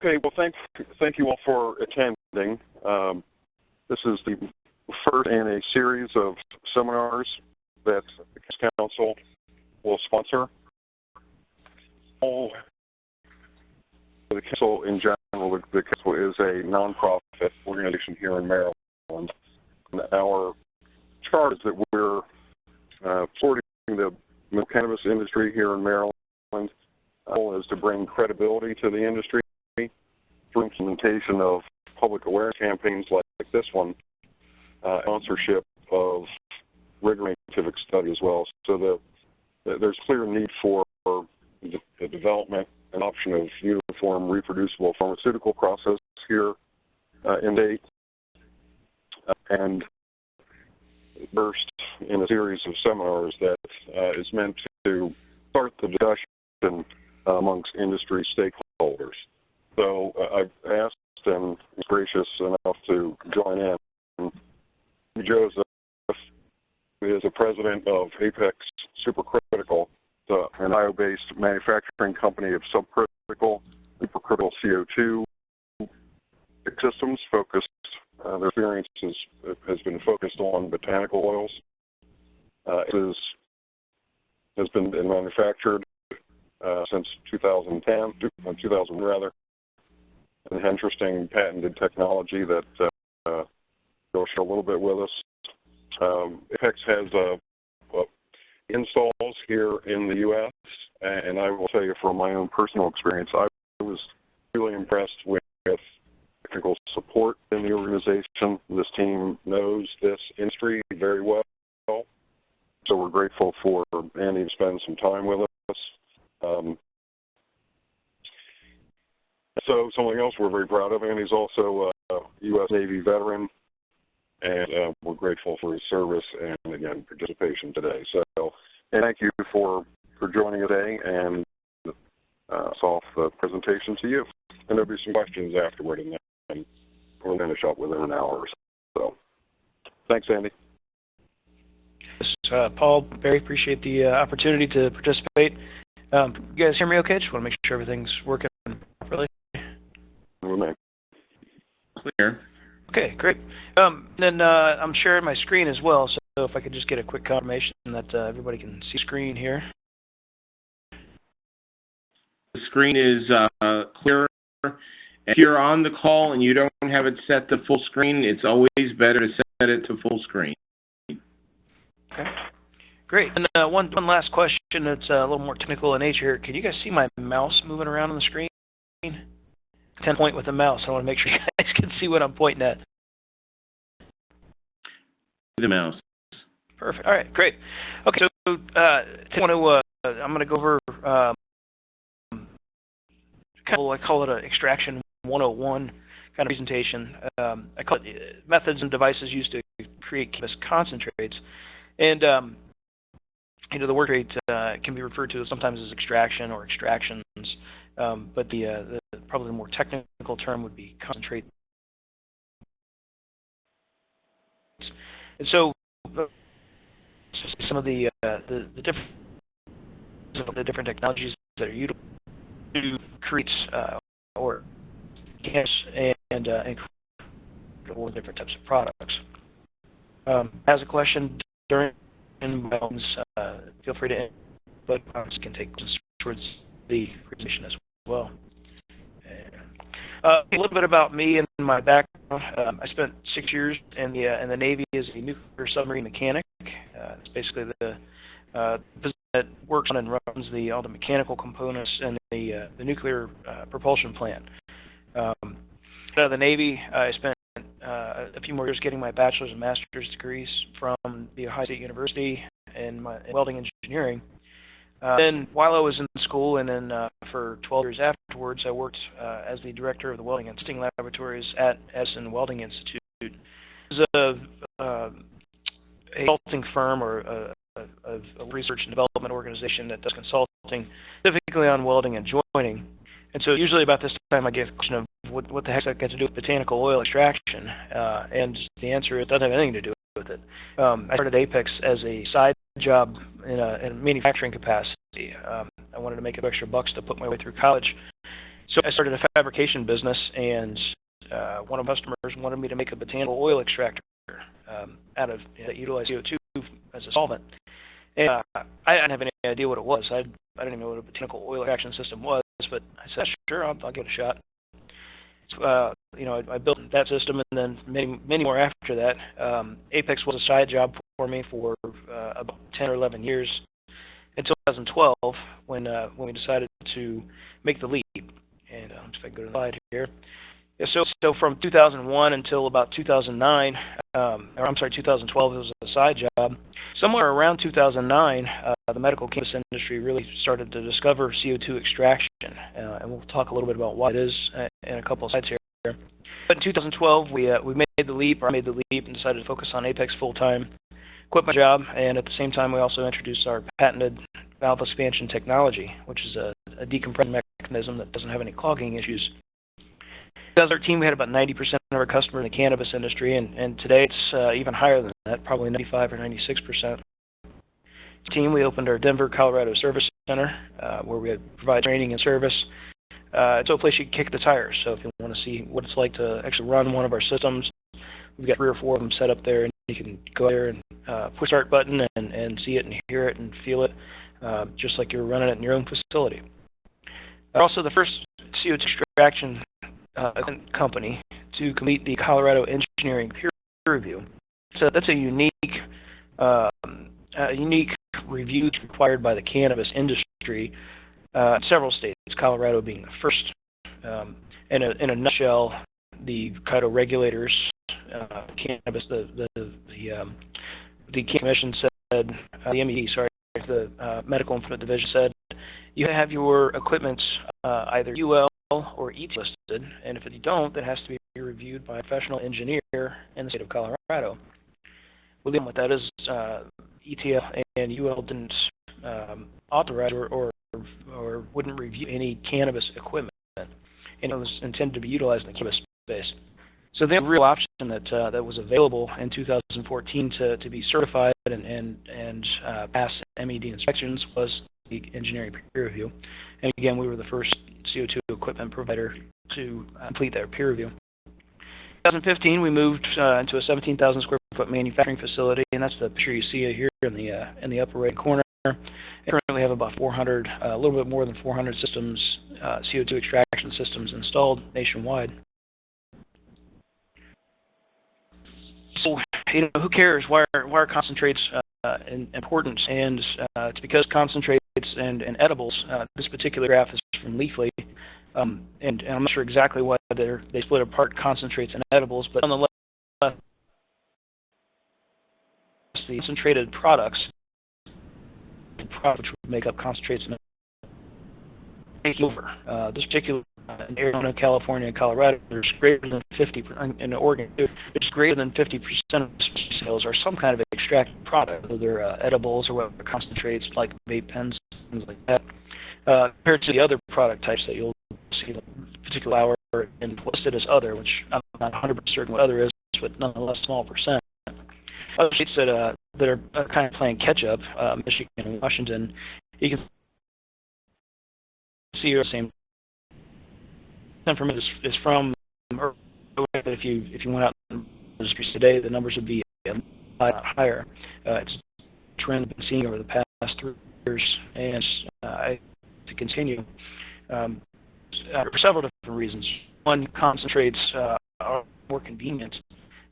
Okay, well, thank you all for attending. This is the first in a series of seminars that the Council will sponsor. All the Council in general, the Council is a nonprofit organization here in Maryland. And our charge is that we're supporting the cannabis industry here in Maryland. Our goal is to bring credibility to the industry through implementation of public awareness campaigns like this one, sponsorship of rigorous scientific study as well. So there's clear need for the development and option of uniform, reproducible pharmaceutical process here in the state, and first in a series of seminars that is meant to start the discussion amongst industry stakeholders. So I've asked and was gracious enough to join in. Joseph is the president of Apex Supercritical, an Ohio-based manufacturing company of subcritical, supercritical CO2 systems focused. Their experience has been focused on botanical oils. It has been manufactured since 2010, rather, and an interesting patented technology that they'll share a little bit with us. Apex has installs here in the U.S., and I will tell you from my own personal experience, I was really impressed with technical support in the organization. This team knows this industry very well, so we're grateful for Andy to spend some time with us. So something else we're very proud of, Andy's also a U.S. Navy veteran, and we're grateful for his service and, again, participation today. So, and thank you for joining today, and it's off the presentation to you. And there'll be some questions afterward, and then we'll finish up within an hour or so. Thanks, Andy. Paul, very appreciate the opportunity to participate. You guys hear me okay? Just want to make sure everything's working properly. Clear. Okay, great. Then I'm sharing my screen as well, so if I could just get a quick confirmation that everybody can see screen here. The screen is clear. If you're on the call and you don't have it set to full screen, it's always better to set it to full screen. Okay, great. And one last question that's a little more technical in nature here. Can you guys see my mouse moving around on the screen? 10 point with the mouse. I want to make sure you guys can see what I'm pointing at. The mouse. Perfect. All right, great. Okay, so I'm going to go over I call it an extraction 101 kind of presentation. I call it methods and devices used to create cannabis concentrates. And the word rate can be referred to sometimes as extraction or extractions, but the probably the more technical term would be concentrate. And so some of the different technologies that are used to create or cannabis and all different types of products. As a question during feel free to but can take towards the presentation as well. A little bit about me and my background. I spent 6 years in the Navy as a nuclear submarine mechanic. It's basically the business that works on and runs all the mechanical components in the nuclear propulsion plant. Out of the Navy, I spent a few more years getting my bachelor's and master's degrees from the Ohio State University in welding engineering. Then while I was in school and then for 12 years afterwards, I worked as the director of the welding and testing laboratories at Edison Welding Institute. It was a consulting firm or a research and development organization that does consulting specifically on welding and joining. And so usually about this time I get a question of what the heck does that got to do with botanical oil extraction? And the answer is it doesn't have anything to do with it. I started Apex as a side job in a manufacturing capacity. I wanted to make a few extra bucks to put my way through college. So I started a fabrication business, and one of my customers wanted me to make a botanical oil extractor out of that utilized CO2 as a solvent. And I didn't have any idea what it was. I didn't even know what a botanical oil extraction system was, but I said, sure, I'll give it a shot. So, I built that system, and then many more after that. Apex was a side job for me for about 10 or 11 years until 2012, when we decided to make the leap. And if I go to the slide here. Yeah, so from 2001 until about 2009, 2012, it was a side job. Somewhere around 2009, the medical cannabis industry really started to discover CO2 extraction, and we'll talk a little bit about what it is in a couple of slides here. But in 2012, we made the leap, and decided to focus on Apex full-time, quit my job, and at the same time, we also introduced our patented valve expansion technology, which is a decompression mechanism that doesn't have any clogging issues. In 2013, we had about 90% of our customers in the cannabis industry, and today it's even higher than that, probably 95 or 96%. We opened our Denver, Colorado service center, where we provide training and service. It's a place you can kick the tires. So if you want to see what it's like to actually run one of our systems, we've got 3 or 4 of them set up there, and you can go there and push the start button and see it and hear it and feel it, just like you're running it in your own facility. We're also the first CO2 extraction company to complete the Colorado Engineering Peer Review. So that's a unique review required by the cannabis industry in several states, Colorado being the first. In a nutshell, the Colorado regulators, cannabis, the commission said, the MED, sorry, the Medical Implement Division said, you have your equipment either UL or ET listed, and if you don't, it has to be reviewed by a professional engineer in the state of Colorado. Well, the problem with that is ETF and UL didn't authorize or wouldn't review any cannabis equipment, and it was intended to be utilized in the cannabis space. So the real option that was available in 2014 to be certified and pass MED inspections was the engineering peer review. And again, we were the first CO2 equipment provider to complete that peer review. In 2015, we moved into a 17,000 square foot manufacturing facility, and that's the picture you see here in the upper right corner. And currently, we have about 400, a little bit more than 400 systems, CO2 extraction systems installed nationwide. So, who cares? Why are concentrates important? And it's because concentrates and edibles. This particular graph is from Leafly, and I'm not sure exactly why they split apart concentrates and edibles, but on the left, the concentrated products, which would make up concentrates and take over. This particular in Arizona, California, and Colorado, there's greater than 50%, in Oregon, it's greater than 50% of sales are some kind of extracted product, whether they're edibles or whether concentrates like vape pens, things like that. Compared to the other product types that you'll see, like particular flower and listed as other, which I'm not 100% certain what other is, but nonetheless small percent. Other states that are kind of playing catch up, Michigan and Washington, you can see the same information is from. If you went out in the streets today, the numbers would be higher. It's a trend we've been seeing over the past 3 years, and to continue for several different reasons. One, concentrates are more convenient.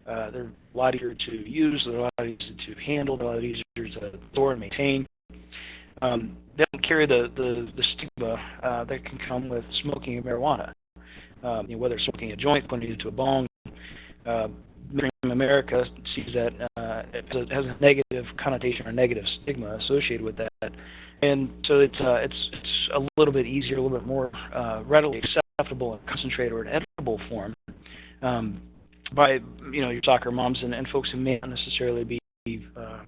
They're a lot easier to use, they're a lot easier to handle, they're a lot easier to store and maintain. They don't carry the stigma that can come with smoking marijuana. Whether it's smoking a joint, putting it into a bong. America sees that it has a negative connotation or negative stigma associated with that, and so it's a little bit easier, a little bit more readily acceptable in concentrate or an edible form by your soccer moms and folks who may not necessarily be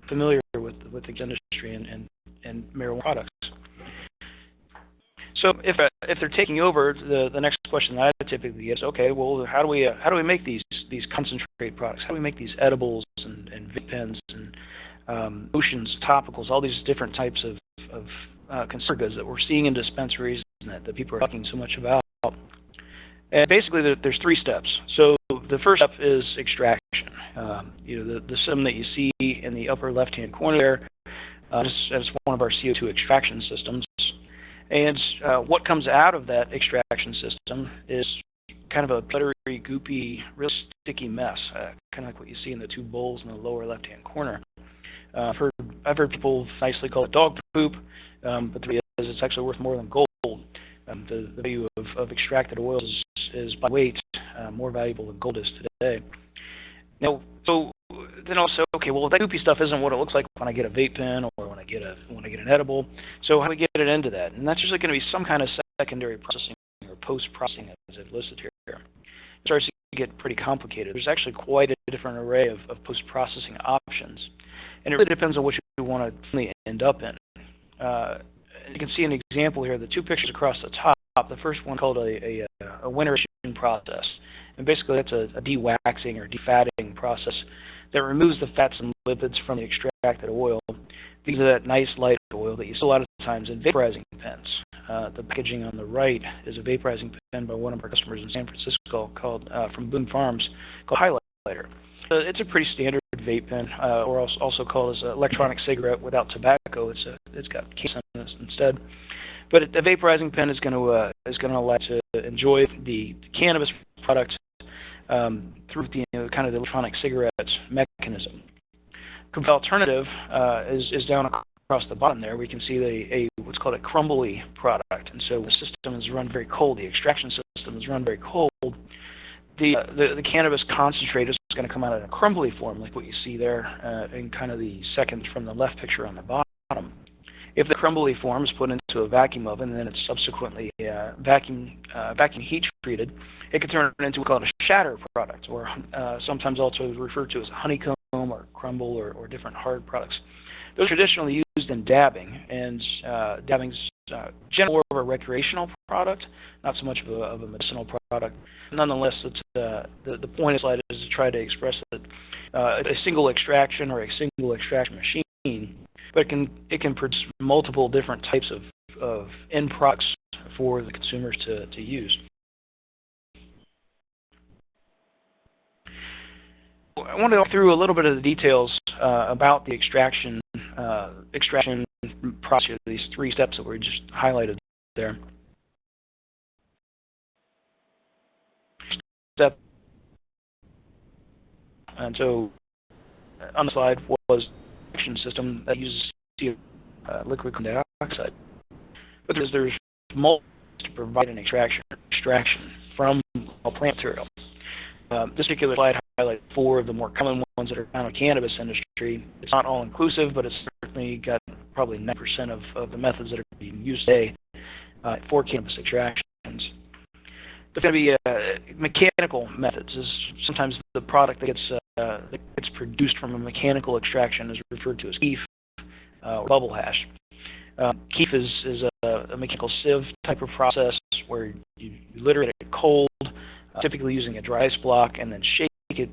familiar with the industry and marijuana products. So if they're taking over, the next question that I typically get is, okay, well, how do we make these concentrate products? How do we make these edibles and vape pens and lotions, topicals, all these different types of consumer goods that we're seeing in dispensaries and that people are talking so much about? And basically, there's three steps. So the first step is extraction. The system that you see in the upper left-hand corner there is one of our CO2 extraction systems. And what comes out of that extraction system is kind of a buttery, goopy, real sticky mess, kind of like what you see in the two bowls in the lower left-hand corner. I've heard people nicely call it dog poop, but the reality is it's actually worth more than gold. The value of extracted oils is by weight more valuable than gold is today. Now, so then also, okay, well, that goopy stuff isn't what it looks like when I get a vape pen or when I get an edible. So how do we get it into that? And that's usually going to be some kind of secondary processing or post-processing, as I've listed here. It starts to get pretty complicated. There's actually quite a different array of post-processing options, and it really depends on what you want to end up in. You can see an example here, the two pictures across the top. The first one called a winterization process, and basically that's a dewaxing or defatting process that removes the fats and lipids from the extracted oil. These are that nice light oil that you see a lot of times in vaporizing pens. The packaging on the right is a vaporizing pen by one of our customers in San Francisco called from Boone Farms called Highlighter. It's a pretty standard vape pen, or also called as an electronic cigarette without tobacco. It's got case on it instead. But the vaporizing pen is going to allow you to enjoy the cannabis product through the kind of the electronic cigarette mechanism. The alternative is down across the bottom there. We can see what's called a crumbly product, and so the system is run very cold. The extraction system is run very cold. The cannabis concentrate is going to come out in a crumbly form, like what you see there in kind of the second from the left picture on the bottom. If the crumbly form is put into a vacuum oven and then it's subsequently vacuum heat treated, it can turn into what's called a shatter product, or sometimes also referred to as honeycomb or crumble or different hard products. Those are traditionally used in dabbing, and dabbing's generally more of a recreational product, not so much of a medicinal product. Nonetheless, the point of the slide is to try to express that a single extraction or a single extraction machine, but it can produce multiple different types of end products for the consumers to use. I want to go through a little bit of the details about the extraction process, these three steps that were just highlighted there. Step, and so on the slide was the extraction system that uses liquid carbon dioxide. But there's multiple to provide an extraction from a plant material. This particular slide highlights four of the more common ones that are found in the cannabis industry. It's not all inclusive, but it's certainly got probably 90% of the methods that are being used today for cannabis extractions. There's going to be mechanical methods. Is sometimes the product that gets produced from a mechanical extraction is referred to as keef or bubble hash. Keef is a mechanical sieve type of process where you literally get it cold, typically using a dry ice block, and then shake it.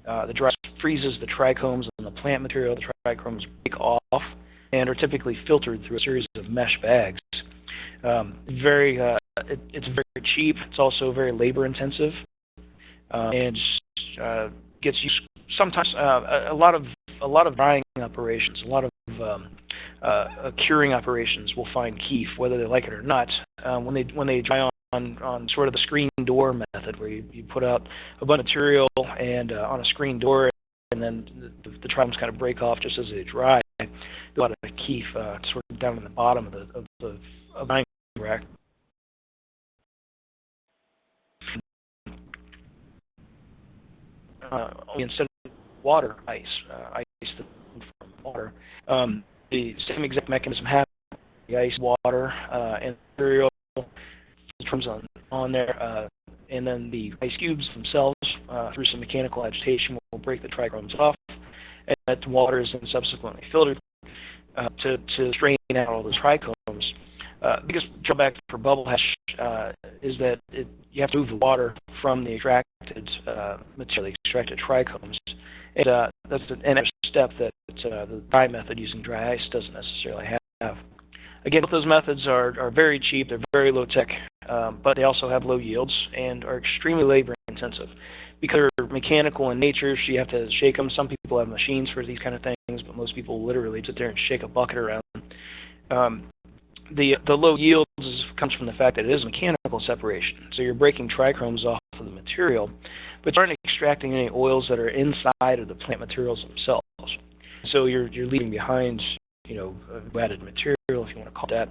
The dry ice freezes the trichomes and the plant material. The trichomes break off and are typically filtered through a series of mesh bags. It's very cheap. It's also very labor intensive, and gets used sometimes a lot of drying operations, a lot of curing operations will find keef, whether they like it or not. When they dry on sort of the screen door method, where you put out a bunch of material and on a screen door, and then the trichomes kind of break off just as they dry. A lot of keef sort of down in the bottom of the drying rack. Instead of water, ice from water. The same exact mechanism happens. The ice, water, and material comes on there, and then the ice cubes themselves, through some mechanical agitation, will break the trichomes off, and that water is then subsequently filtered to strain out all those trichomes. The biggest drawback for bubble hash is that you have to move the water from the extracted material, the extracted trichomes, and that's an extra step that the dry method using dry ice doesn't necessarily have. Again, both those methods are very cheap. They're very low tech. but they also have low yields and are extremely labor intensive. Because they're mechanical in nature, so you have to shake them. Some people have machines for these kind of things, but most people literally sit there and shake a bucket around. The low yields comes from the fact that it is mechanical separation. So you're breaking trichromes off of the material, but you aren't extracting any oils that are inside of the plant materials themselves. So you're leaving behind, added material, if you want to call it that.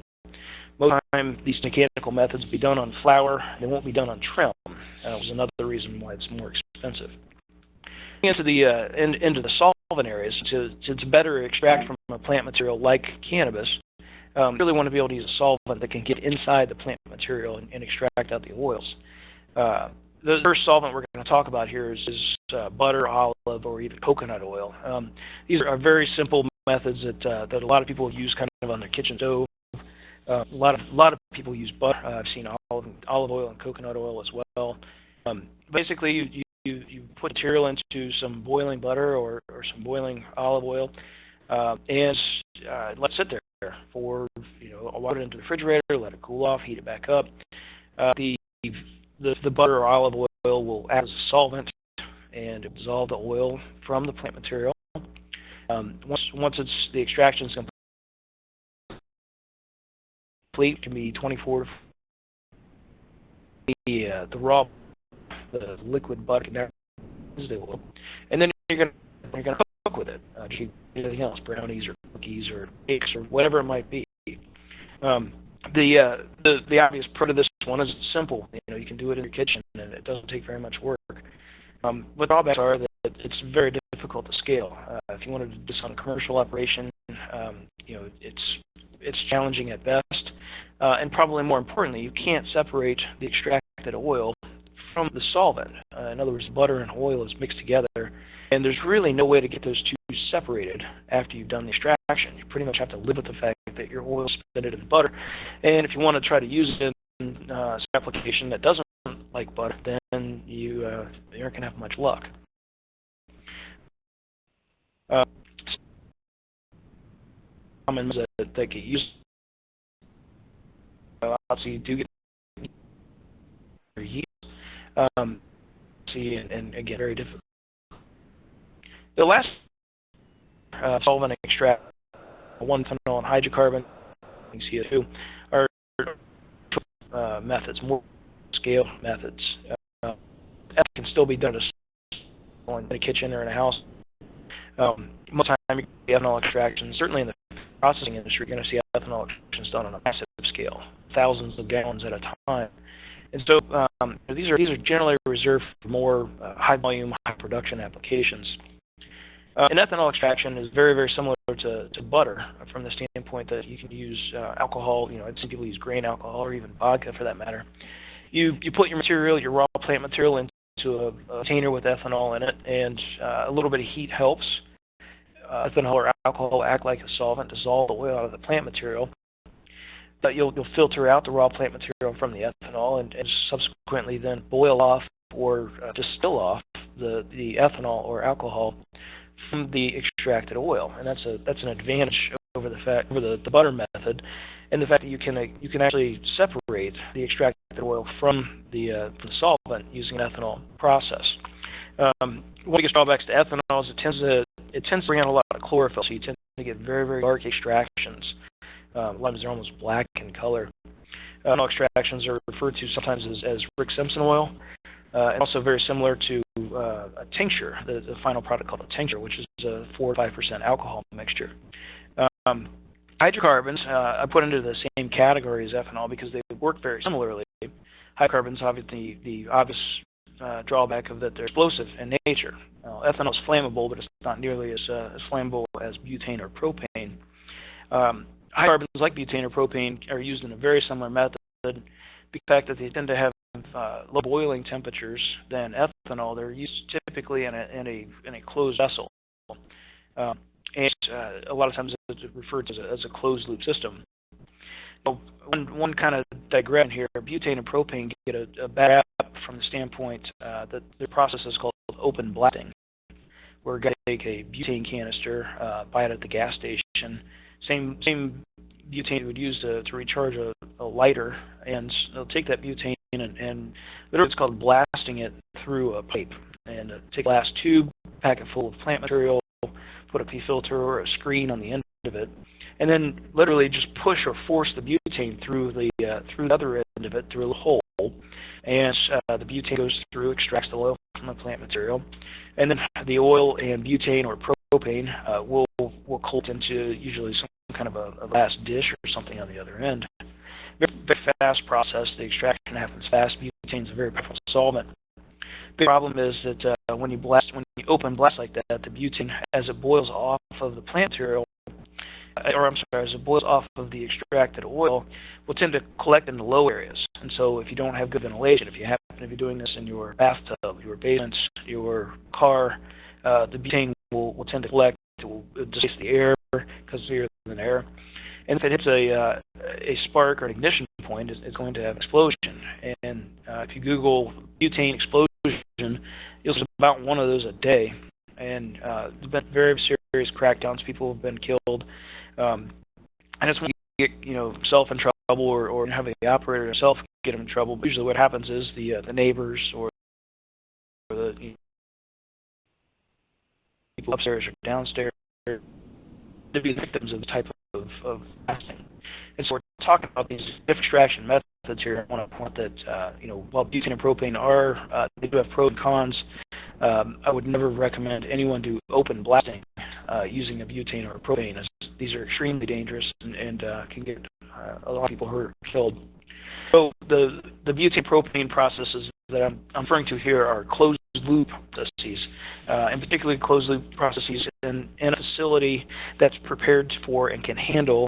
Most of the time, these mechanical methods will be done on flour. They won't be done on trim, which is another reason why it's more expensive. Into the solvent areas, to better extract from a plant material like cannabis, you really want to be able to use a solvent that can get inside the plant material and extract out the oils. The first solvent we're going to talk about here is butter, olive, or even coconut oil. These are very simple methods that a lot of people use kind of on their kitchen stove. A lot of people use butter. I've seen olive oil and coconut oil as well. Basically, you put material into some boiling butter or some boiling olive oil, and let it sit there for put it into the refrigerator, let it cool off, heat it back up. The butter or olive oil will act as a solvent and dissolve the oil from the plant material. Once the extraction is complete, it can be 24 to the liquid butter is the oil, and then you're gonna cook with it. Just anything else, brownies or cookies or cakes or whatever it might be. The obvious pro to this one is it's simple. You can do it in your kitchen and it doesn't take very much work. But the drawbacks are that it's very difficult to scale. If you wanted to do this on a commercial operation, it's challenging at best, and probably more importantly, you can't separate the extracted oil from the solvent. In other words, butter and oil is mixed together, and there's really no way to get those two separated after you've done the extraction. You pretty much have to live with the fact that your oil is suspended in butter, and if you want to try to use it in an application that doesn't like butter, then you aren't going to have much luck. Common that get used. Obviously, you do get yeast. And again, very difficult. The last solvent extract, 1-phenol and hydrocarbon, CO2, are methods, more scale methods. That can still be done in a kitchen or in a house. Most of the time, you get ethanol extraction. Certainly in the processing industry, you're going to see ethanol extractions done on a massive scale, thousands of gallons at a time. And so these are generally reserved for more high volume, high production applications. And ethanol extraction is very, very similar to butter from the standpoint that you can use alcohol. I've seen people use grain alcohol or even vodka for that matter. You put your material, your raw plant material, into a container with ethanol in it, and a little bit of heat helps ethanol or alcohol act like a solvent, dissolve the oil out of the plant material. But you'll filter out the raw plant material from the ethanol and subsequently then boil off or distill off the ethanol or alcohol from the extracted oil, and that's an advantage over the butter method, and the fact that you can actually separate the extracted oil from the solvent using an ethanol process. One of the biggest drawbacks to ethanol is it tends to bring out a lot of chlorophyll, so you tend to get very, very dark extractions. A lot of times they're almost black in color. Ethanol extractions are referred to sometimes as Rick Simpson oil, and also very similar to a tincture, the final product called a tincture, which is a 4 to 5% alcohol mixture. Hydrocarbons I put into the same category as ethanol because they work very similarly. Hydrocarbons, obviously, the obvious drawback of that they're explosive in nature. Ethanol is flammable, but it's not nearly as flammable as butane or propane. Hydrocarbons like butane or propane are used in a very similar method. The fact that they tend to have low boiling temperatures than ethanol, they're used typically in a closed vessel, and a lot of times it's referred to as a closed loop system. So one kind of digression here: butane and propane get a bad rap from the standpoint that the process is called open blasting. We're going to take a butane canister, buy it at the gas station, same butane you would use to recharge a lighter, and they'll take that butane and literally it's called blasting it through a pipe. And take a glass tube, pack it full of plant material, put a P-filter or a screen on the end of it, and then literally just push or force the butane through the other end of it through a little hole. And the butane goes through, extracts the oil from the plant material, and then the oil and butane or propane will coat into usually some kind of a glass dish or something on the other end. Very, very fast process. The extraction happens fast. Butane is a very powerful solvent. The problem is that when you open blast like that, the butane, as it boils off of the plant material, as it boils off of the extracted oil, will tend to collect in the low areas. And so if you don't have good ventilation, if you happen to be doing this in your bathtub, your basement, your car, the butane will tend to collect. It will displace the air because it's heavier than air. And if it hits a spark or an ignition point, it's going to have an explosion. And if you Google butane explosion, you'll see about one of those a day. And there's been very serious crackdowns. People have been killed. And that's when you get yourself in trouble, or have the operator himself get him in trouble. But usually what happens is the neighbors or the people upstairs or downstairs to be the victims of the type of blasting. And so we're talking about these different extraction methods here. I want to point that while butane and propane they do have pros and cons. I would never recommend anyone do open blasting using a butane or a propane, as these are extremely dangerous and can get a lot of people hurt or killed. So the butane propane processes that I'm referring to here are closed loop processes, and particularly closed loop processes in a facility that's prepared for and can handle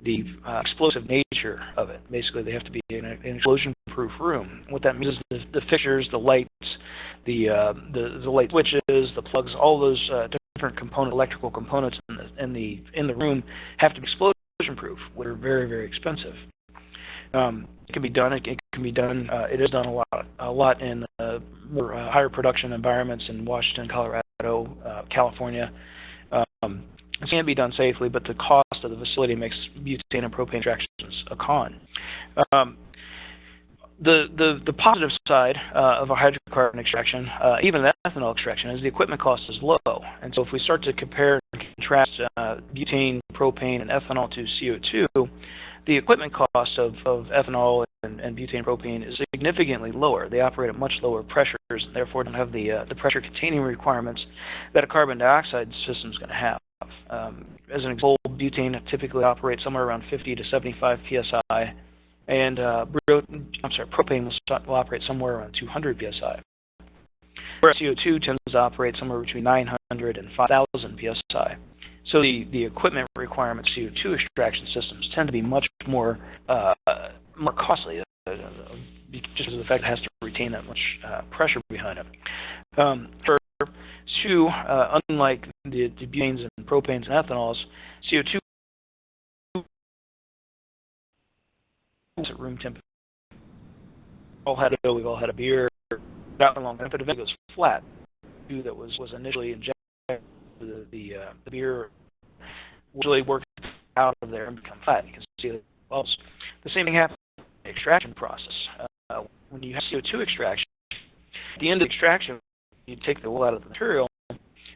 the explosive nature of it. Basically, they have to be in an explosion-proof room. What that means is the fixtures, the lights, the light switches, the plugs, all those different electrical components in the room have to be explosion-proof, which are very, very expensive. It can be done. It can be done. It is done a lot in more higher production environments in Washington, Colorado, California. It can be done safely, but the cost of the facility makes butane and propane extractions a con. The positive side of a hydrocarbon extraction, even ethanol extraction, is the equipment cost is low. And so if we start to compare and contrast butane, propane, and ethanol to CO2, the equipment cost of ethanol and butane propane is significantly lower. They operate at much lower pressures, and therefore don't have the pressure containing requirements that a carbon dioxide system is going to have. As an example, butane typically operates somewhere around 50 to 75 psi, and propane will operate somewhere around 200 psi. Whereas CO2 tends to operate somewhere between 900 and 5,000 psi. So the equipment requirements of CO2 extraction systems tend to be much more costly, just because of the fact it has to retain that much pressure behind it. Unlike the butanes and propanes and ethanols, CO2 is at room temperature. We've all had a beer, not long enough, but eventually goes flat. That was initially injected, the beer really works out of there and becomes flat. You can see the bubbles. The same thing happens in the extraction process. When you have CO2 extraction, at the end of the extraction, you take the oil out of the material.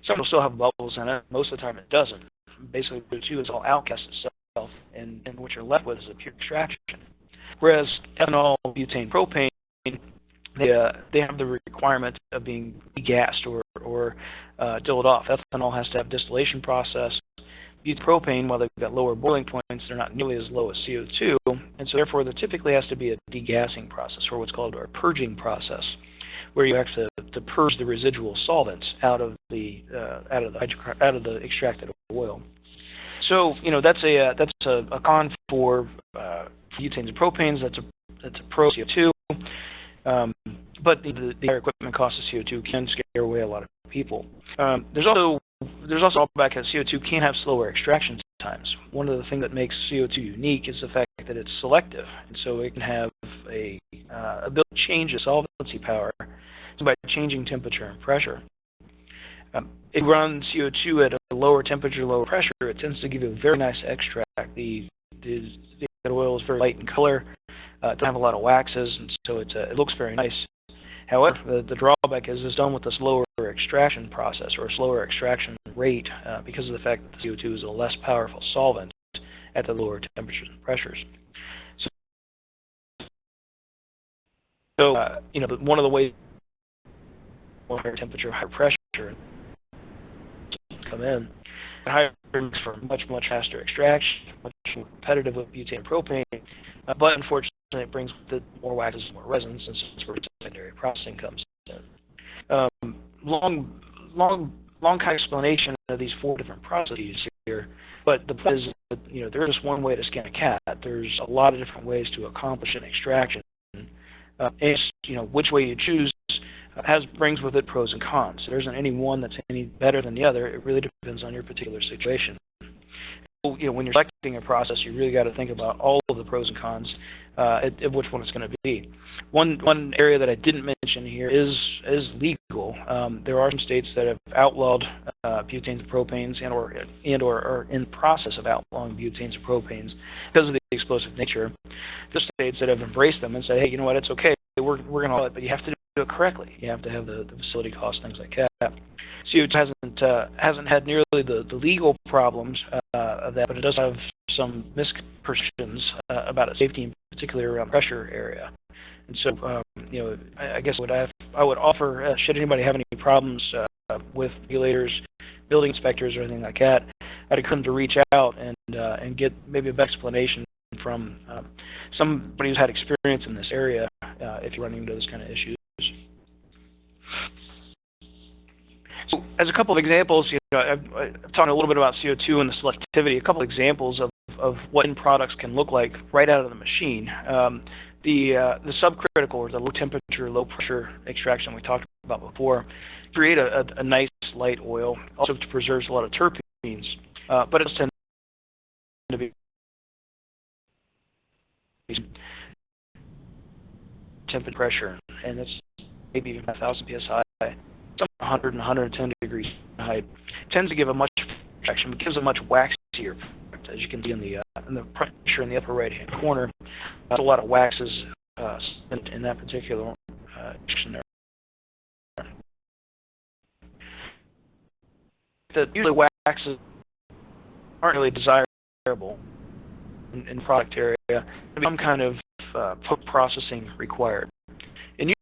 Some will still have bubbles in it. Most of the time, it doesn't. Basically, CO2 is all outcast itself, and what you're left with is a pure extraction. Whereas ethanol, butane, propane, they have the requirement of being degassed or distilled off. Ethanol has to have distillation process. Propane, while they've got lower boiling points, they're not nearly as low as CO2, and so therefore there typically has to be a degassing process, or what's called a purging process, where you actually to purge the residual solvents out of the extracted oil. So that's a con for butanes and propanes. That's a pro CO2. But the higher equipment cost of CO2 can scare away a lot of people. There's also drawback that CO2 can have slower extraction times. One of the things that makes CO2 unique is the fact that it's selective, and so it can have a ability to change its solvency power by changing temperature and pressure. If you run CO2 at a lower temperature, lower pressure, it tends to give you a very nice extract. The the oil is very light in color. It doesn't have a lot of waxes, and so it looks very nice. However, the drawback is it's done with a slower extraction process or a slower extraction rate because of the fact that the CO2 is a less powerful solvent at the lower temperatures and pressures. So, one of the ways higher temperature, higher pressure come in, higher makes for much faster extraction, much more competitive with butane and propane, but unfortunately it brings with it more waxes, more resins, and so that's where secondary processing comes in. Long kind of explanation of these 4 different processes here, but the point is that there is just one way to skin a cat. There's a lot of different ways to accomplish an extraction, and which way you choose brings with it pros and cons. There isn't any one that's any better than the other. It really depends on your particular situation. So, when you're selecting a process, you really got to think about all of the pros and cons of which one it's going to be. One area that I didn't mention here is legal. There are some states that have outlawed butanes and propanes and or are in the process of outlawing butanes and propanes because of the explosive nature. There's states that have embraced them and say, hey, you know what, it's okay. We're going to allow it, but you have to do it correctly. You have to have the facility costs, things like that. CO2 hasn't had nearly the legal problems of that, but it does have some misperceptions about its safety, particularly around pressure area. And so, I guess what I would offer, should anybody have any problems with regulators, building inspectors, or anything like that, I'd encourage them to reach out and get maybe a better explanation from somebody who's had experience in this area if you're running into those kind of issues. So, as a couple of examples, I've talked a little bit about CO2 and the selectivity. A couple of examples of what end products can look like right out of the machine. The subcritical or the low temperature, low pressure extraction we talked about before create a nice light oil, also preserves a lot of terpenes, but it tends to be temperature pressure, and it's maybe even 1,000 psi, some 100 and 110 degrees Fahrenheit. Tends to give a much extraction, but gives a much waxier product, as you can see in the picture in the upper right-hand corner. A lot of waxes in that particular section there. Usually waxes aren't really desirable in the product area. There's some kind of post-processing required. And you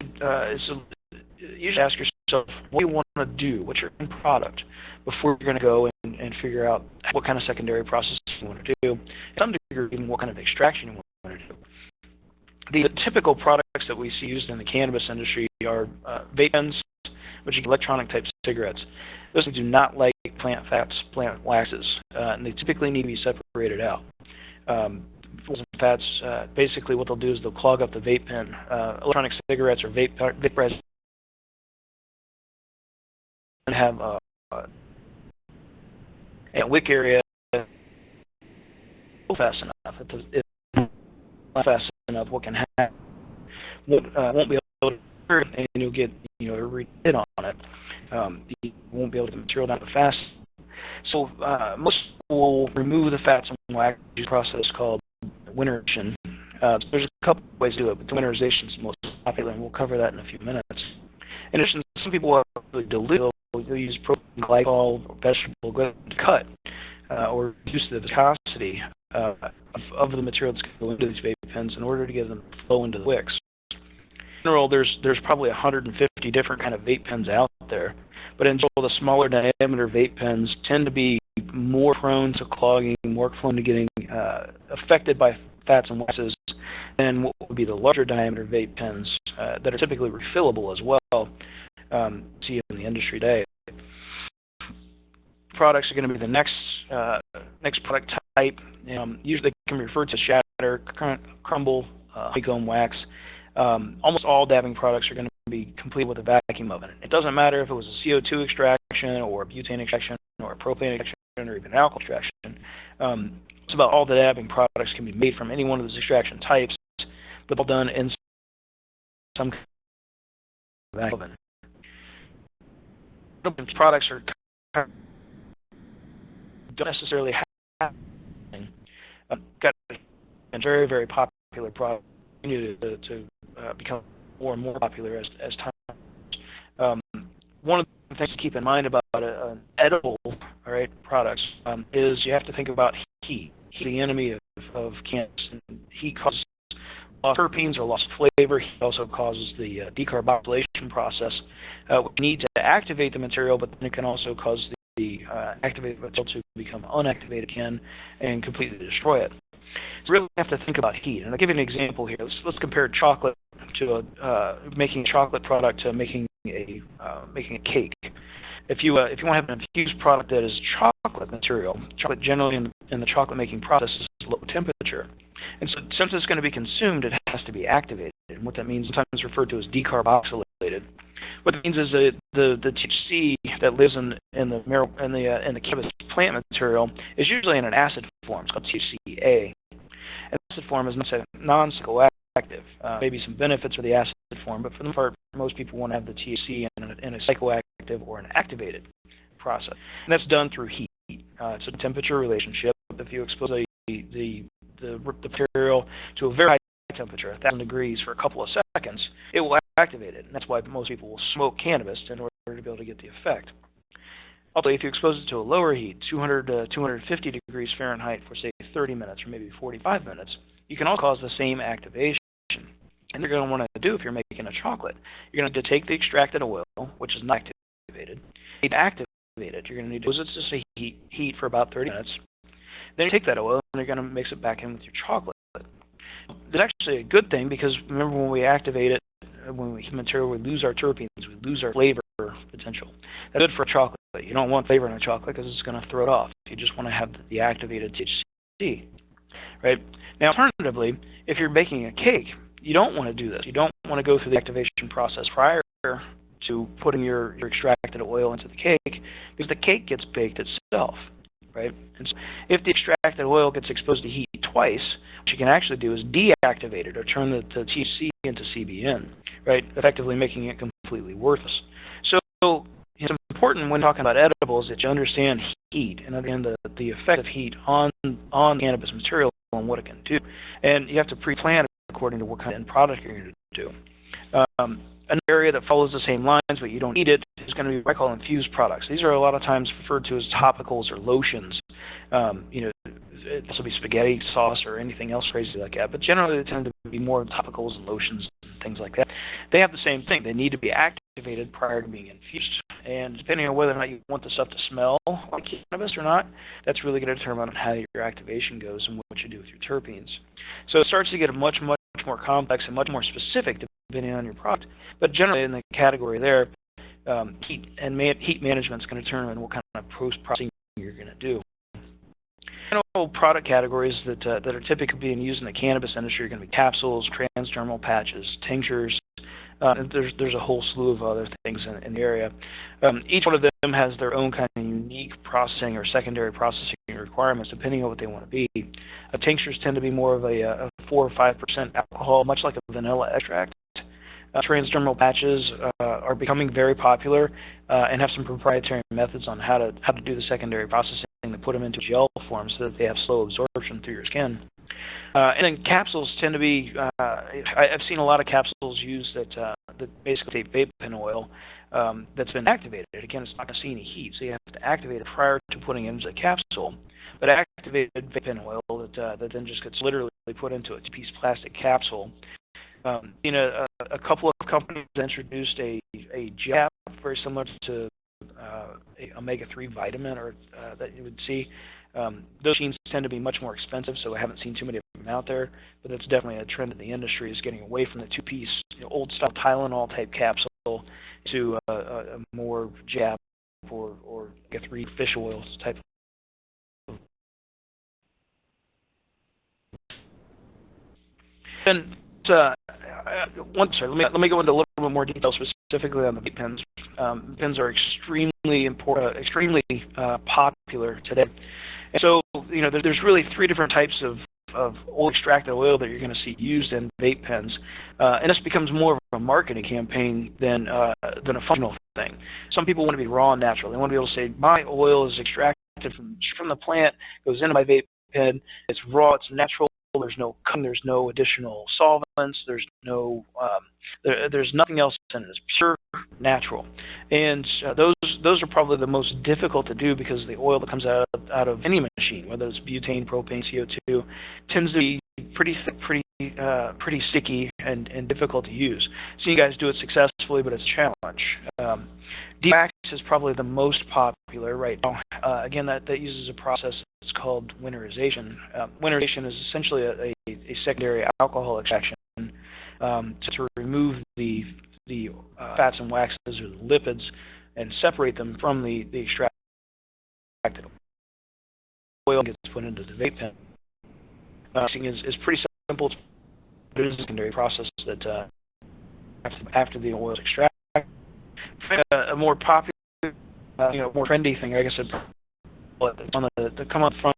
should ask yourself, what do you want to do? What's your end product? Before you're going to go and figure out what kind of secondary process you want to do, and to some degree, even what kind of extraction you want to do. The typical products that we see used in the cannabis industry are vape pens, which are electronic-type cigarettes. Those do not like plant fats, plant waxes, and they typically need to be separated out. Fats, basically what they'll do is they'll clog up the vape pen. Electronic cigarettes or vape resin have a wick area fast enough. If not fast enough, what can happen won't be able to turn, and you'll get a hit on it. You won't be able to get the material down fast. So most will remove the fats and wax use a process called winterization. There's a couple ways to do it, but the winterization is the most popular, and we'll cover that in a few minutes. In addition, some people will actually dilute. They'll use protein glycol or vegetable glycol to cut or reduce the viscosity of the material that's going to go into these vape pens in order to get them to flow into the wicks. In general, there's probably 150 different kind of vape pens out there, but in general, the smaller diameter vape pens tend to be more prone to clogging, more prone to getting affected by fats and waxes than what would be the larger diameter vape pens that are typically refillable as well. See in the industry today. Products are going to be the next product type. Usually they can be referred to shatter, crumble, honeycomb wax. Almost all dabbing products are going to be complete with a vacuum oven. It doesn't matter if it was a CO2 extraction or a butane extraction or a propane extraction or even alcohol extraction. It's about all the dabbing products can be made from any one of those extraction types, but all done in some kind of vacuum oven. Products don't necessarily have got to very, very popular product, continue to become more and more popular as time. One of the things to keep in mind about an edible, products is you have to think about heat. Heat is the enemy of cannabis. And heat causes loss of terpenes or loss of flavor. Heat also causes the decarboxylation process. We need to activate the material, but then it can also cause the activated material to become unactivated again and completely destroy it. So really have to think about heat. And I'll give you an example here. Let's compare chocolate to making a chocolate product to making a cake. If you want to have an infused product that is chocolate material, chocolate generally in the chocolate making process is low temperature. And so since it's going to be consumed, it has to be activated. And what that means, sometimes referred to as decarboxylated. What it means is that the THC that lives in the cannabis plant material is usually in an acid form. It's called THCA. And acid form is non-psychoactive. Maybe some benefits for the acid form, but for the most part, most people want to have the THC in a psychoactive or an activated process. And that's done through heat. It's a temperature relationship. If you expose the material to a very high temperature, 1,000 degrees, for a couple of seconds, it will activate it. And that's why most people will smoke cannabis in order to be able to get the effect. Also, if you expose it to a lower heat, 200 to 250 degrees Fahrenheit for, say, 30 minutes or maybe 45 minutes, you can also cause the same activation. And you're going to want to do if you're making a chocolate. You're going to take the extracted oil, which is not activated. You need to activate it. You're going to need to expose it to heat for about 30 minutes. Then you take that oil and you're going to mix it back in with your chocolate. It's actually a good thing because remember when we activate it, when we heat material, we lose our terpenes, we lose our flavor potential. That's good for a chocolate. You don't want flavor in a chocolate because it's going to throw it off. You just want to have the activated THC. Right? Now, alternatively, if you're baking a cake, you don't want to do this. You don't want to go through the activation process prior to putting your extracted oil into the cake because the cake gets baked itself. Right? And so if the extracted oil gets exposed to heat twice, what you can actually do is deactivate it or turn the THC into CBN, right? Effectively making it completely worthless. So it's important when talking about edibles that you understand heat and understand the effect of heat on cannabis material and what it can do. And you have to pre-plan according to what kind of end product you're going to do. An area that follows the same lines, but you don't need it, is going to be what I call infused products. These are a lot of times referred to as topicals or lotions. It also be spaghetti sauce or anything else crazy like that, but generally they tend to be more topicals and lotions and things like that. They have the same thing. They need to be activated prior to being infused. And depending on whether or not you want the stuff to smell like cannabis or not, that's really going to determine how your activation goes and what you do with your terpenes. So it starts to get much more complex and much more specific depending on your product. But generally in the category there, heat management is going to determine what kind of post-processing you're going to do. Product categories that are typically being used in the cannabis industry are going to be capsules, transdermal patches, tinctures. There's a whole slew of other things in the area. Each one of them has their own kind of unique processing or secondary processing requirements depending on what they want to be. Tinctures tend to be more of a 4 or 5% alcohol, much like a vanilla extract. Transdermal patches are becoming very popular and have some proprietary methods on how to do the secondary processing to put them into gel form so that they have slow absorption through your skin. And then capsules tend to be, I've seen a lot of capsules used that basically take vape pen oil that's been activated. Again, it's not going to see any heat, so you have to activate it prior to putting it into the capsule. But activated vape pen oil that then just gets literally put into a two-piece plastic capsule. A couple of companies introduced a gel very similar to a omega-3 vitamin or that you would see. Those machines tend to be much more expensive, so I haven't seen too many of them out there. But that's definitely a trend in the industry, is getting away from the two-piece, old-style Tylenol-type capsule to a more jab or omega-3 fish oils type. And let me go into a little bit more detail specifically on the vape pens. Pens are extremely important, extremely popular today. And so, there's really three different types of extracted oil that you're going to see used in vape pens, and this becomes more of a marketing campaign than a functional thing. Some people want to be raw and natural. They want to be able to say, my oil is extracted from the plant, goes into my vape pen, it's raw, it's natural, there's no cooking, there's no additional solvents, there's no there's nothing else in it. It's pure natural, and those are probably the most difficult to do because the oil that comes out of any machine, whether it's butane, propane, CO2, tends to be pretty thick, pretty sticky and difficult to use. So you guys do it successfully, but it's a challenge. Deep-wax is probably the most popular right now. Again, that uses a process that's called winterization. Winterization is essentially a secondary alcohol extraction to remove the fats and waxes or the lipids and separate them from the extracted oil and gets put into the vape pen. Is pretty simple. It is a secondary process that after the oil is extracted. A more popular, more trendy thing, I guess, on the come up front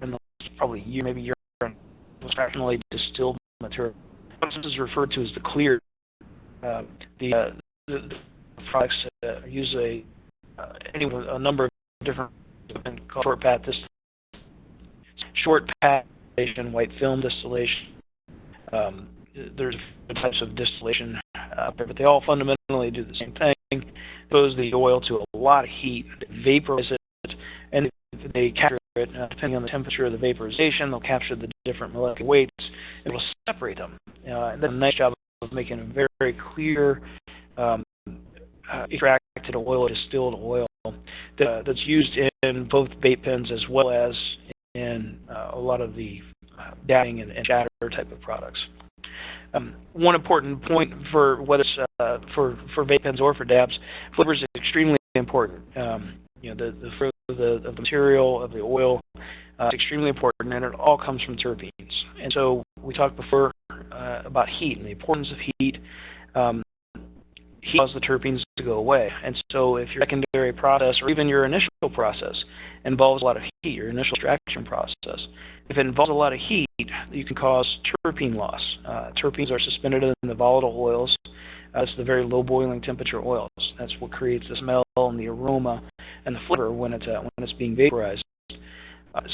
in the probably year, maybe year, was fractionally distilled material. This is referred to as the clear. The products use a number of different short path distillation, white film distillation. There's different types of distillation out there, but they all fundamentally do the same thing. Expose the oil to a lot of heat, vaporize it, and they capture it. Depending on the temperature of the vaporization, they'll capture the different molecular weights and will separate them. And then a nice job of making a very, very clear extracted oil, distilled oil that's used in both vape pens as well as in a lot of the dabbing and shatter type of products. One important point for whether it's for vape pens or for dabs, flavor is extremely important. The flavor of the material of the oil is extremely important, and it all comes from terpenes. And so we talked before about heat and the importance of heat. Heat causes the terpenes to go away. And so if your secondary process or even your initial process involves a lot of heat, your initial extraction process, if it involves a lot of heat, you can cause terpene loss. Terpenes are suspended in the volatile oils. That's the very low boiling temperature oils. That's what creates the smell and the aroma and the flavor when it's being vaporized.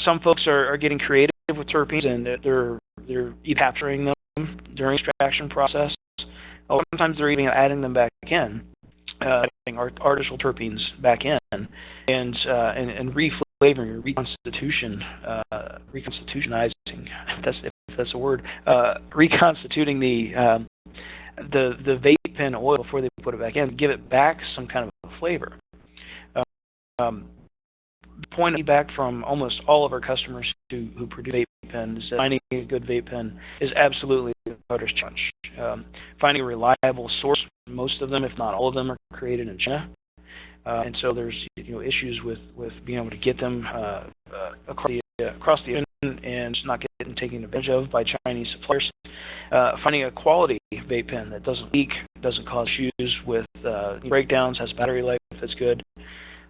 Some folks are getting creative with terpenes, and they're either capturing them during the extraction process. Sometimes they're even adding them back in, adding artificial terpenes back in, and reflavoring or reconstitutionizing. If that's a word. Reconstituting the vape pen oil before they put it back in, give it back some kind of a flavor. The point of feedback from almost all of our customers who produce vape pens is that finding a good vape pen is absolutely the hardest challenge. Finding a reliable source, most of them, if not all of them, are created in China, and so there's issues with being able to get them across the ocean and not getting taken advantage of by Chinese suppliers. Finding a quality vape pen that doesn't leak, doesn't cause issues with breakdowns, has battery life that's good.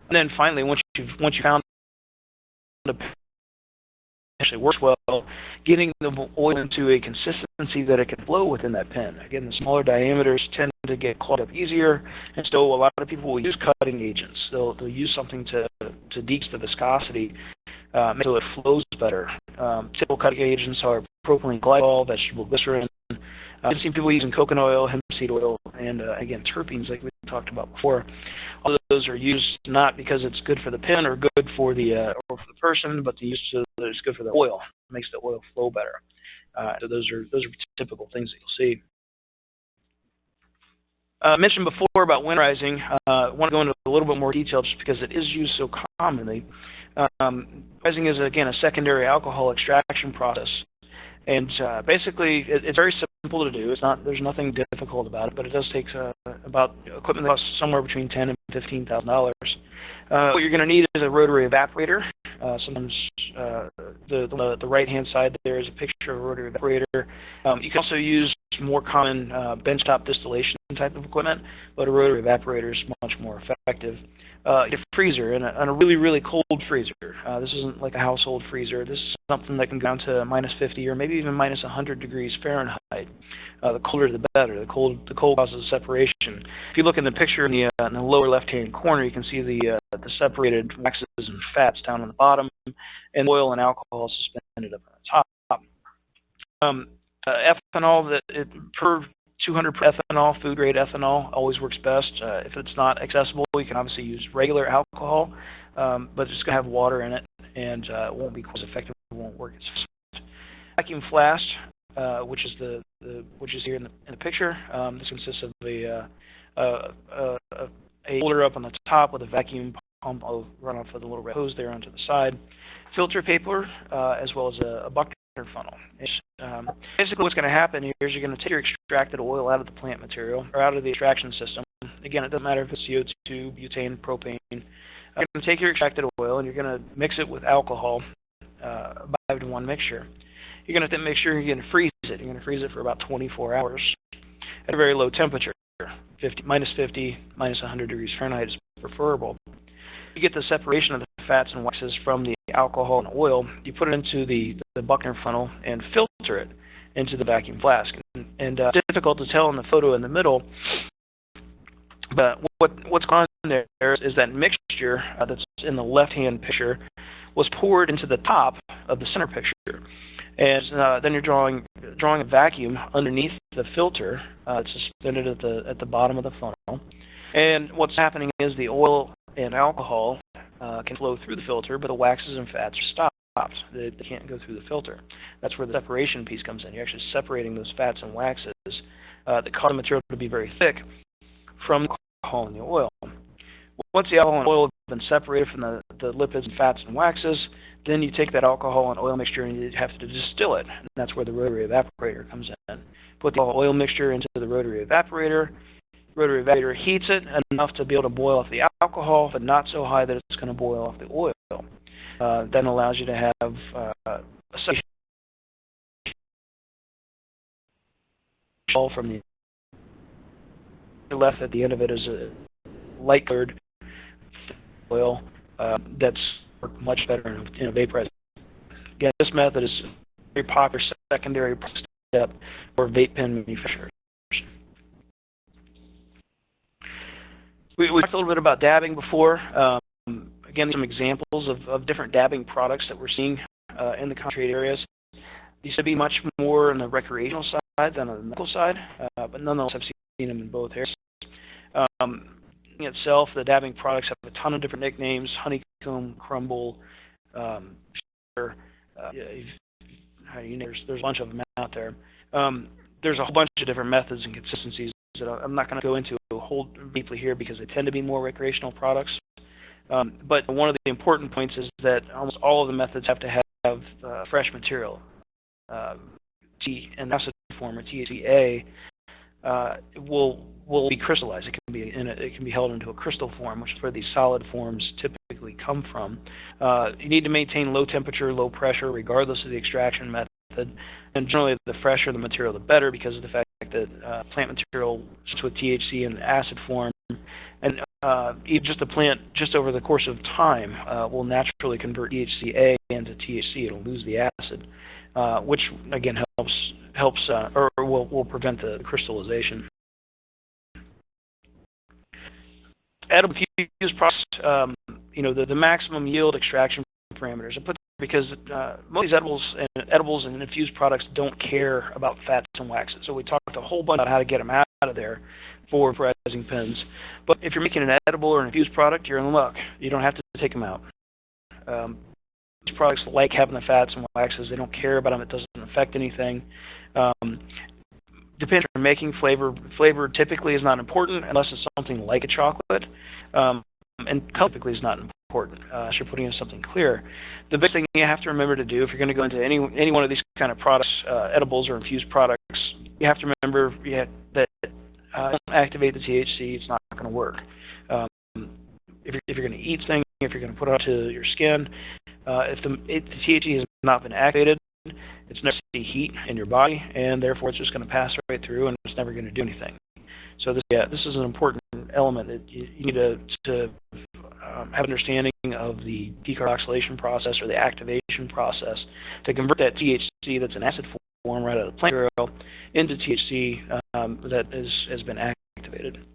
And then finally, once you found a pen that actually works well, getting the oil into a consistency that it can flow within that pen. Again, the smaller diameters tend to get clogged up easier, and so a lot of people will use cutting agents. They'll use something to decrease the viscosity so it flows better. Typical cutting agents are propylene glycol, vegetable glycerin. I've seen people using coconut oil, hemp seed oil, and again, terpenes, like we talked about before. All of those are used not because it's good for the pen or good for the person, but it's good for the oil. It makes the oil flow better. So those are typical things that you'll see. I mentioned before about winterizing. I want to go into a little bit more detail just because it is used so commonly. Winterizing is, again, a secondary alcohol extraction process. And basically, it's very simple to do. There's nothing difficult about it, but it does take about equipment that costs somewhere between $10,000 and $15,000. What you're going to need is a rotary evaporator. Sometimes the right-hand side there is a picture of a rotary evaporator. You can also use more common benchtop distillation type of equipment, but a rotary evaporator is much more effective. A freezer, and a really, really cold freezer. This isn't like a household freezer. This is something that can go down to minus 50 or maybe even minus 100 degrees Fahrenheit. The colder the better. The cold causes separation. If you look in the picture in the lower left-hand corner, you can see the separated waxes and fats down on the bottom, and oil and alcohol suspended up on the top. Ethanol, per 200 ethanol, food grade ethanol always works best. If it's not accessible, you can obviously use regular alcohol, but it's going to have water in it, and it won't be quite as effective. It won't work as fast. Vacuum flask, which is which is here in the picture. This consists of a holder up on the top with a vacuum pump. I'll run off with a little red hose there onto the side. Filter paper, as well as a Buckner funnel. Basically what's going to happen here is you're going to take your extracted oil out of the plant material, or out of the extraction system. Again, it doesn't matter if it's CO2, butane, propane. You're going to take your extracted oil and you're going to mix it with alcohol, a 5-to-1 mixture. You're going to make sure you're going to freeze it. You're going to freeze it for about 24 hours at a very low temperature. Minus 50, minus 100 degrees Fahrenheit is preferable. You get the separation of the fats and waxes from the alcohol and oil. You put it into the Buckner funnel and filter it into the vacuum flask. And difficult to tell in the photo in the middle, but what's going on there is that mixture that's in the left-hand picture was poured into the top of the center picture. And then you're drawing a vacuum underneath the filter. It's suspended at the bottom of the funnel. And what's happening is the oil and alcohol can flow through the filter, but the waxes and fats are stopped. They can't go through the filter. That's where the separation piece comes in. You're actually separating those fats and waxes that cause the material to be very thick from the alcohol and the oil. Once the alcohol and oil have been separated from the lipids and fats and waxes, then you take that alcohol and oil mixture and you have to distill it. And that's where the rotary evaporator comes in. Put the oil mixture into the rotary evaporator. Rotary evaporator heats it enough to be able to boil off the alcohol, but not so high that it's going to boil off the oil. Then allows you to have a separation from the left at the end of it is a light colored oil that's much better in a vaporizer. Again, this method is a very popular secondary step for vape pen manufacturers. We talked a little bit about dabbing before. Again, some examples of different dabbing products that we're seeing in the concentrate areas. These should be much more on the recreational side than on the medical side, but nonetheless, I've seen them in both areas. In itself, the dabbing products have a ton of different nicknames: honeycomb, crumble, there's a bunch of them out there. There's a whole bunch of different methods and consistencies that I'm not going to go into a whole deeply here because they tend to be more recreational products. But one of the important points is that almost all of the methods have to have fresh material. In acid form, or THCA, will be crystallized. It can be held into a crystal form, which is where these solid forms typically come from. You need to maintain low temperature, low pressure, regardless of the extraction method. And generally, the fresher the material, the better, because of the fact that plant material with THC in acid form, and even just the plant, just over the course of time, will naturally convert THCA into THC. It'll lose the acid, which again helps or will prevent the crystallization. Edible fuse process, the maximum yield extraction parameters. I put because most of these edibles and infused products don't care about fats and waxes. So we talked a whole bunch about how to get them out of there for vaporizing pens. But if you're making an edible or an infused product, you're in luck. You don't have to take them out. These products like having the fats and waxes. They don't care about them. It doesn't affect anything. Depending on making flavor typically is not important unless it's something like a chocolate. And color typically is not important. You're putting in something clear. The big thing you have to remember to do if you're going to go into any one of these kind of products, edibles or infused products, you have to remember that don't activate the THC. It's not going to work. If you're going to eat things, if you're going to put it onto your skin, if the THC has not been activated, it's never going to heat in your body, and therefore it's just going to pass right through, and it's never going to do anything. So this is an important element that you need to have understanding of the decarboxylation process or the activation process to convert that THC that's in acid form right out of the plant material into THC that has been activated.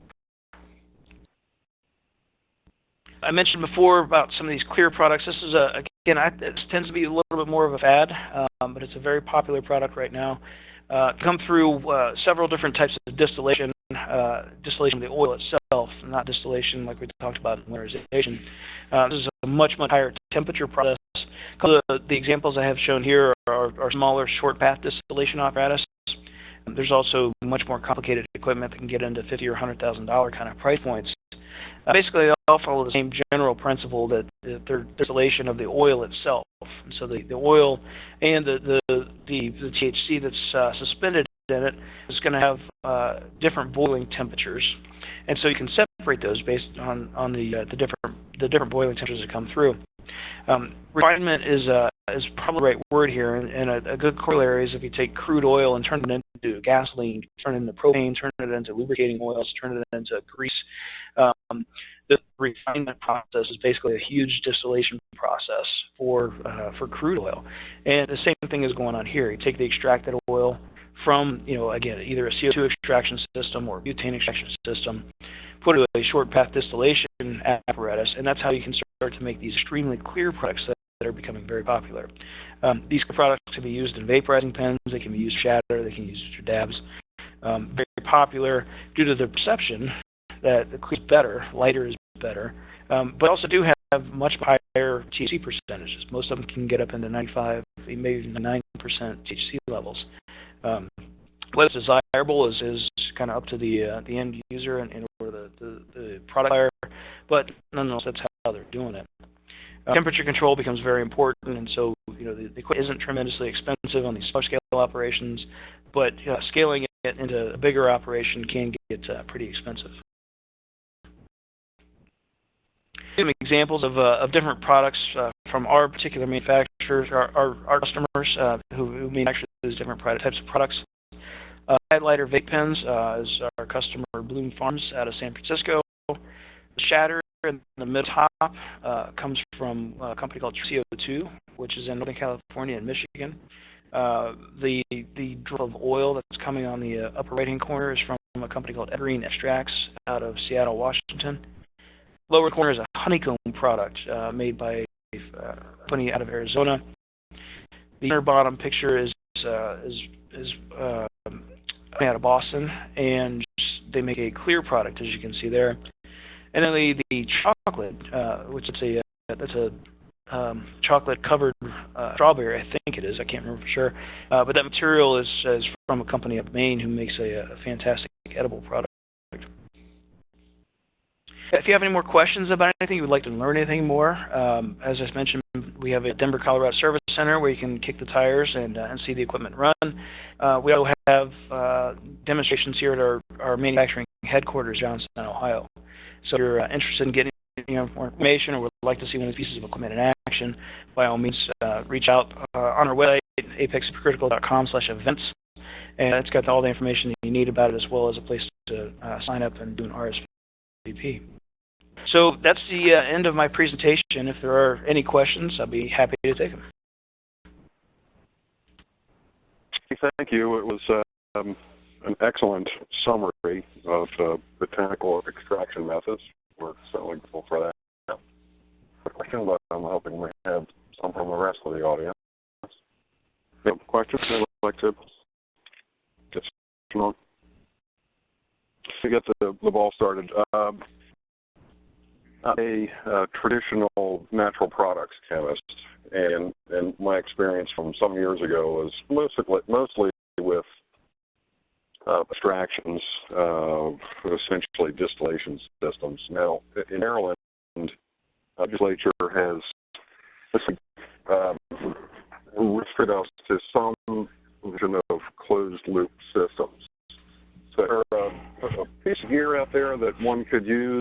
I mentioned before about some of these clear products. This is this tends to be a little bit more of a fad, but it's a very popular product right now. Come through several different types of distillation, distillation of the oil itself, not distillation like we talked about in winterization. This is a much higher temperature process. The examples I have shown here are smaller short path distillation apparatus. There's also much more complicated equipment that can get into $50,000 or $100,000 kind of price points. Basically, they all follow the same general principle that they're distillation of the oil itself. And so the oil and the THC that's suspended in it is going to have different boiling temperatures, and so you can separate those based on the different boiling temperatures that come through. Refinement is probably the right word here, and a good corollary is if you take crude oil and turn it into gasoline, turn it into propane, turn it into lubricating oils, turn it into grease. The refinement process is basically a huge distillation process for crude oil, and the same thing is going on here. You take the extracted oil from, again, either a CO2 extraction system or butane extraction system, put it in a short path distillation apparatus, and that's how you can start to make these extremely clear products that are becoming very popular. These products can be used in vaporizing pens, they can be used for shatter, they can be used for dabs. Very popular due to the perception that the clear is better, lighter is better, but also do have much higher THC percentages. Most of them can get up into 95, maybe even 90% THC levels. What's desirable is kind of up to the end user and or the product buyer, but nonetheless, that's how they're doing it. Temperature control becomes very important, and so the equipment isn't tremendously expensive on these small scale operations, but scaling it into a bigger operation can get pretty expensive. Some examples of different products from our particular manufacturers, our customers who manufacture these different types of products. Headlighter vape pens is our customer Bloom Farms out of San Francisco. The shatter in the middle top comes from a company called CO2, which is in Northern California and Michigan. The drop of oil that's coming on the upper right-hand corner is from a company called Evergreen Extracts out of Seattle, Washington. Lower corner is a honeycomb product made by a company out of Arizona. The inner bottom picture is out of Boston, and they make a clear product, as you can see there. And then the chocolate, which is that's a chocolate covered strawberry, I think it is. I can't remember for sure, but that material is from a company up Maine who makes a fantastic edible product. If you have any more questions about anything, you would like to learn anything more, as I mentioned, we have a Denver, Colorado Service Center where you can kick the tires and see the equipment run. We also have demonstrations here at our manufacturing headquarters, Johnstown, Ohio. So if you're interested in getting more information or would like to see one of these pieces of equipment in action, by all means, reach out on our website, apexcritical.com/events, and it's got all the information that you need about it, as well as a place to sign up and do an RSVP. So that's the end of my presentation. If there are any questions, I'll be happy to take them. Thank you. It was an excellent summary of botanical extraction methods. We're certainly grateful for that. A question, but I'm hoping we have some from the rest of the audience. Any questions they'd like to get on? To get the ball started. I'm a traditional natural products chemist, and my experience from some years ago was mostly with extractions, essentially distillation systems. Now, in Maryland, the legislature has restricted us to some version of closed-loop systems. So there's a piece of gear out there that one could use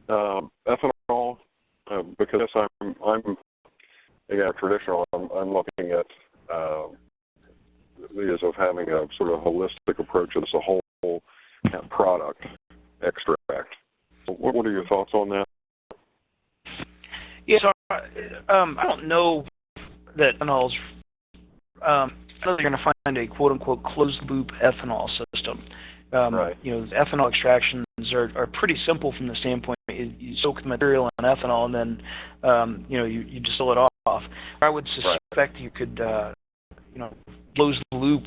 ethanol, because I'm again traditional. I'm looking at the ideas of having a sort of holistic approach to this, a whole product extract. What are your thoughts on that? Yeah, so I don't know that ethanol's. I know you're going to find a quote-unquote closed-loop ethanol system. Right. Ethanol extractions are pretty simple from the standpoint you soak the material in ethanol and then you distill it off. I would suspect you could close the loop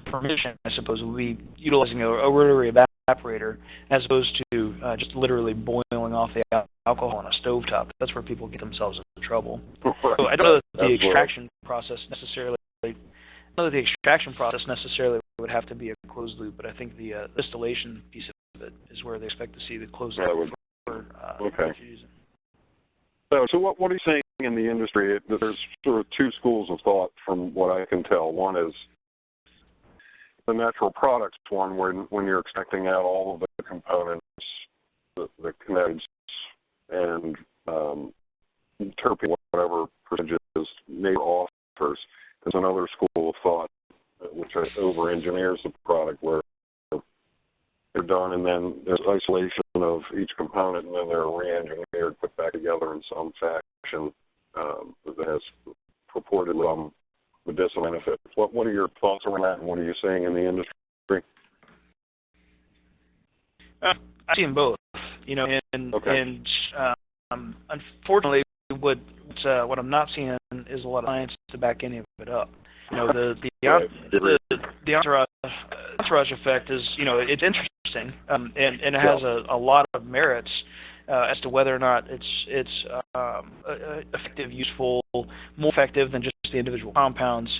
permission, I suppose, would be utilizing a rotary evaporator as opposed to just literally boiling off the alcohol on a stovetop. That's where people get themselves in trouble. Right. So I don't know that the extraction process necessarily would have to be a closed loop, but I think the distillation piece of it is where they expect to see the closed loop. Okay. So what are you saying in the industry? There's sort of two schools of thought from what I can tell. One is the natural products one, when you're extracting out all of the components, the cannabinoids and terpene, whatever percentages nature offers. There's another school of thought which over-engineers the product, where they're done and then there's isolation of each component and then they're re-engineered, put back together in some fashion that has purported medicinal benefits. What are your thoughts on that, and what are you seeing in the industry? I see them both, and unfortunately, what I'm not seeing is a lot of science to back any of it up. The entourage effect is, it's interesting, and it has a lot of merits as to whether or not it's effective, useful, more effective than just the individual compounds.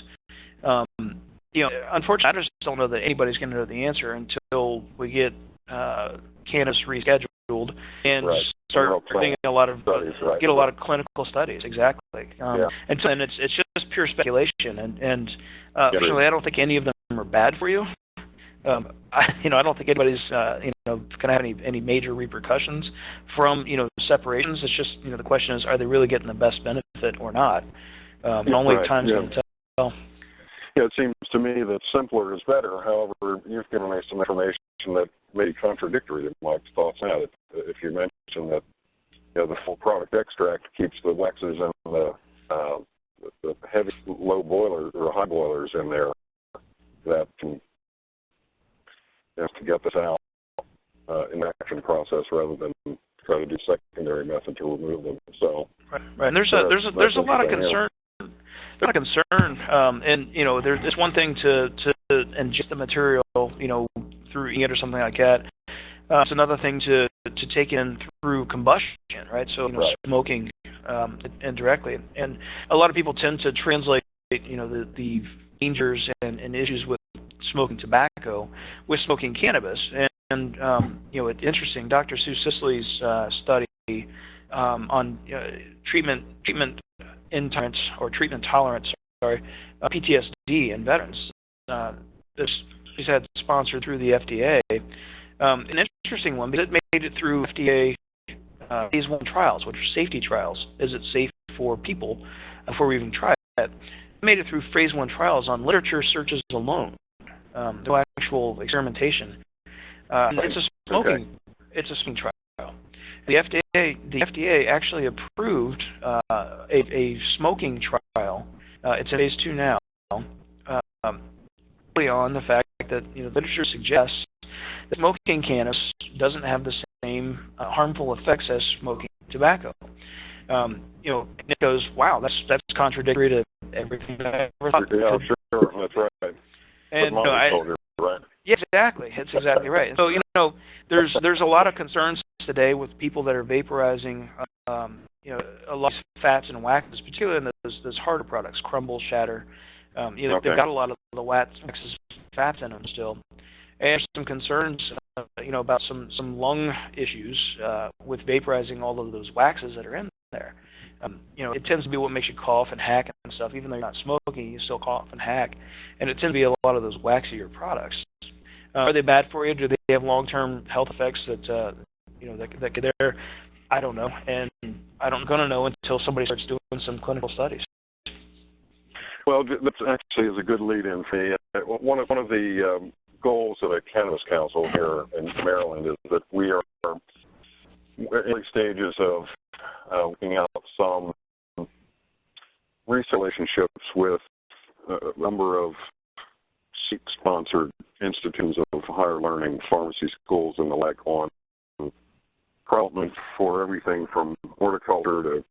Unfortunately, I just don't know that anybody's going to know the answer until we get cannabis rescheduled and start doing a lot of clinical studies. Exactly. And it's just pure speculation, and personally, I don't think any of them are bad for you. I don't think anybody's going to have any major repercussions from separations. It's just the question is, are they really getting the best benefit or not? Only time's going to tell. Yeah, it seems to me that simpler is better. However, you've given me some information that may be contradictory to my thoughts now. If you mention that the full product extract keeps the waxes and the heavy low boilers or high boilers in there, that can to get this out in the action process rather than try to do secondary method to remove them. So right. And there's a lot of concern. There's a lot of concern, and there's one thing to ingest the material, through eating it or something like that. It's another thing to take in through combustion, right? So smoking indirectly, and a lot of people tend to translate the dangers and issues with smoking tobacco with smoking cannabis. And it's interesting. Dr. Sue Sisley's study on treatment intolerance or treatment tolerance, PTSD in veterans. She's had sponsored through the FDA. An interesting one, because it made it through FDA phase 1 trials, which are safety trials. Is it safe for people before we even try it? It made it through phase 1 trials on literature searches alone. No actual experimentation. It's a smoking trial. The FDA actually approved a smoking trial. It's in phase 2 now. On the fact that literature suggests that smoking cannabis doesn't have the same harmful effects as smoking tobacco. It goes, wow, that's contradictory to everything that I ever thought. Yeah, sure, that's right. And right. Yeah, exactly. That's exactly right. So there's a lot of concerns today with people that are vaporizing, a lot of fats and waxes, particularly in those harder products, crumble, shatter. They've got a lot of the waxes, fats in them still, and there's some concerns, about some lung issues with vaporizing all of those waxes that are in there. It tends to be what makes you cough and hack and stuff. Even though you're not smoking, you still cough and hack, and it tends to be a lot of those waxier products. Are they bad for you? Do they have long-term health effects that that could there? I don't know, and I'm going to know until somebody starts doing some clinical studies. Well, that actually is a good lead-in for me. One of the goals of the Cannabis Council here in Maryland is that we are in early stages of working out some research relationships with a number of sponsored institutions of higher learning, pharmacy schools, and the like on development for everything from horticulture to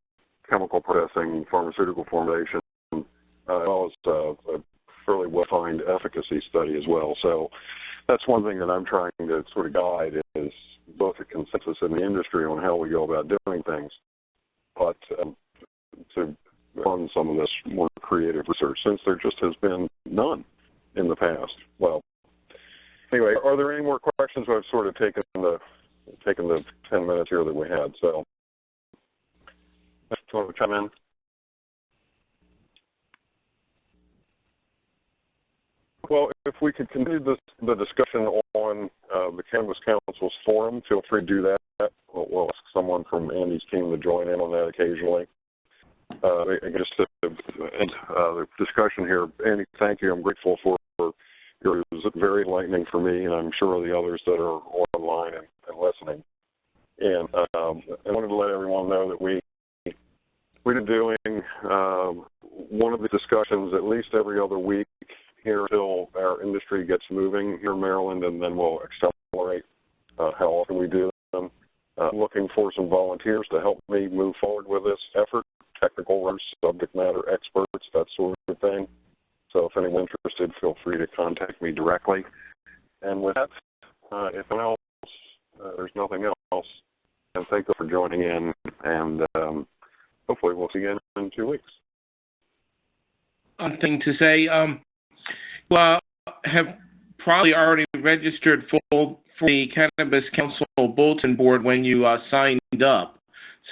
chemical processing, pharmaceutical formulation, as well as a fairly well-defined efficacy study as well. So that's one thing that I'm trying to sort of guide is both a consensus in the industry on how we go about doing things, but to fund some of this more creative research, since there just has been none in the past. Well, anyway, are there any more questions? I've sort of taken the 10 minutes here that we had. So, do you want to chime in? Well, if we could continue the discussion on the Cannabis Council's forum, feel free to do that. We'll ask someone from Andy's team to join in on that occasionally. Just to end the discussion here, Andy, thank you. I'm grateful for your, it was very enlightening for me, and I'm sure the others that are online and listening. And I wanted to let everyone know that we've been doing one of the discussions at least every other week here until our industry gets moving here in Maryland, and then we'll accelerate how often we do them. Looking for some volunteers to help me move forward with this effort, technical writers, subject matter experts, that sort of thing. So if anyone's interested, feel free to contact me directly. And with that, if no one else, there's nothing else. And thank you for joining in, and hopefully we'll see you again in 2 weeks. One thing to say, well, have probably already registered for the Cannabis Council Bulletin Board when you signed up.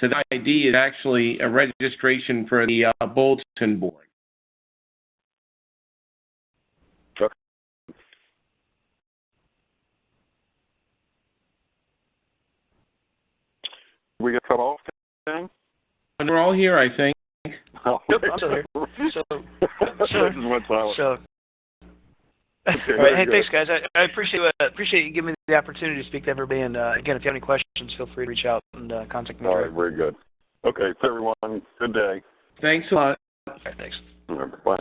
So the ID is actually a registration for the Bulletin Board. Okay. We get cut off, Dan? We're all here, I think. Oh. Yep, I'm still here. So Okay, all right, hey, good. thanks, guys. I appreciate you giving me the opportunity to speak to everybody. And again, if you have any questions, feel free to reach out and contact me. All right, very good. Okay, everyone, good day. Thanks a lot. All right, thanks. All right, bye.